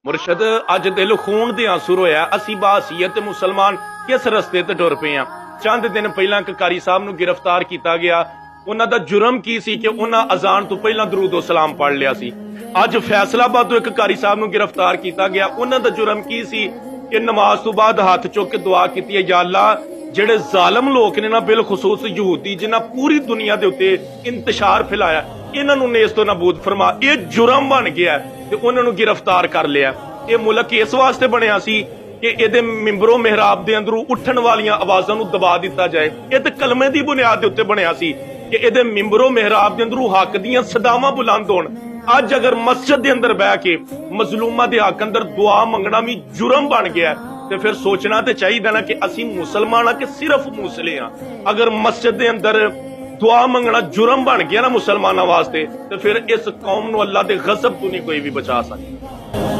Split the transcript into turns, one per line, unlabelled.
ਮੁਰਸ਼ਦ ਅੱਜ ਦਿਲ ਖੂਨ ਦੇ ਆਂਸੂ ਰੋਇਆ। ਅਸੀਂ ਬਾਸੀਅਤ ਮੁਸਲਮਾਨ ਕਿਸ ਰਸਤੇ ਤੇ ਟੁਰ ਪਏ ਆ। ਚੰਦ ਦਿਨ ਪਹਿਲਾਂ ਕਾਰੀ ਸਾਹਿਬ ਨੂੰ ਗ੍ਰਿਫਤਾਰ ਕੀਤਾ ਗਿਆ। ਉਹਨਾਂ ਦਾ ਜੁਰਮ ਕੀ ਸੀ ਕਿ ਉਹਨਾਂ ਅਜ਼ਾਨ ਤੋਂ ਪਹਿਲਾਂ ਦਰੂਦ ਸਲਾਮ ਪੜ੍ਹ ਲਿਆ ਸੀ। ਅੱਜ ਫੈਸਲਾਬਾਦ ਤੋਂ ਕਾਰੀ ਸਾਹਿਬ ਨੂੰ ਗ੍ਰਿਫਤਾਰ ਕੀਤਾ ਗਿਆ। ਉਹਨਾਂ ਦਾ ਜੁਰਮ ਕੀ ਸੀ ਕਿ ਨਮਾਜ਼ ਤੋਂ ਬਾਅਦ ਹੱਥ ਚੁੱਕ ਕੇ ਦੁਆ ਕੀਤੀ ਹੈ, ਯਾ ਅੱਲਾ ਜਿਹੜੇ ਜ਼ਾਲਮ ਲੋਕ ਨੇ ਨਾ, ਬਿਲਖਸੂਸ ਯਹੂਦੀ ਜਿਨ੍ਹਾਂ ਪੂਰੀ ਦੁਨੀਆ ਦੇ ਉੱਤੇ ਇੰਤਸ਼ਾਰ ਫੈਲਾਇਆ, ਇਹਨਾਂ ਨੂੰ ਨੇਸ ਤੋਂ ਨਾਬੂਦ ਫਰਮਾ। ਇਹ ਜੁਰਮ ਬਣ ਗਿਆ ਤੇ ਉਹਨਾਂ ਨੂੰ ਗ੍ਰਿਫਤਾਰ ਕਰ ਲਿਆ। ਇਹ ਮੁਲਕ ਇਸ ਵਾਸਤੇ ਬਣਿਆ ਸੀ ਕਿ ਇਹਦੇ ਮਿੰਬਰੋਂ ਮਿਹਰਾਬ ਦੇ ਅੰਦਰੋਂ ਉੱਠਣ ਵਾਲੀਆਂ ਆਵਾਜ਼ਾਂ ਨੂੰ ਦਬਾ ਦਿੱਤਾ ਜਾਏ। ਇਹ ਤੇ ਕਲਮੇ ਦੀ ਬੁਨਿਆਦ ਦੇ ਉੱਤੇ ਬਣਿਆ ਸੀ ਕਿ ਇਹਦੇ ਮਿੰਬਰੋਂ ਮਿਹਰਾਬ ਦੇ ਅੰਦਰੋਂ ਹੱਕ ਦੀਆਂ ਸਦਾਵਾਂ ਬੁਲੰਦ ਹੋਣ। ਅੱਜ ਅਗਰ ਮਸਜਿਦ ਦੇ ਅੰਦਰ ਬਹਿ ਕੇ ਮਜ਼ਲੂਮਾਂ ਦੇ ਹੱਕ ਅੰਦਰ ਦੁਆ ਮੰਗਣਾ ਵੀ ਜੁਰਮ ਬਣ ਗਿਆ ਤੇ ਫਿਰ ਸੋਚਣਾ ਤੇ ਚਾਹੀਦਾ ਨਾ ਕਿ ਅਸੀਂ ਮੁਸਲਮਾਨ ਆ ਕਿ ਸਿਰਫ ਮੂਸਲੇ ਆ। ਅਗਰ ਮਸਜਿਦ ਦੇ ਅੰਦਰ ਦੁਆ ਮੰਗਣਾ ਜੁਰਮ ਬਣ ਗਿਆ ਨਾ ਮੁਸਲਮਾਨਾਂ ਵਾਸਤੇ, ਤੇ ਫਿਰ ਇਸ ਕੌਮ ਨੂੰ ਅੱਲਾ ਦੇ ਗਜ਼ਬ ਤੋਂ ਨਹੀਂ ਕੋਈ ਵੀ ਬਚਾ ਸਕਦਾ।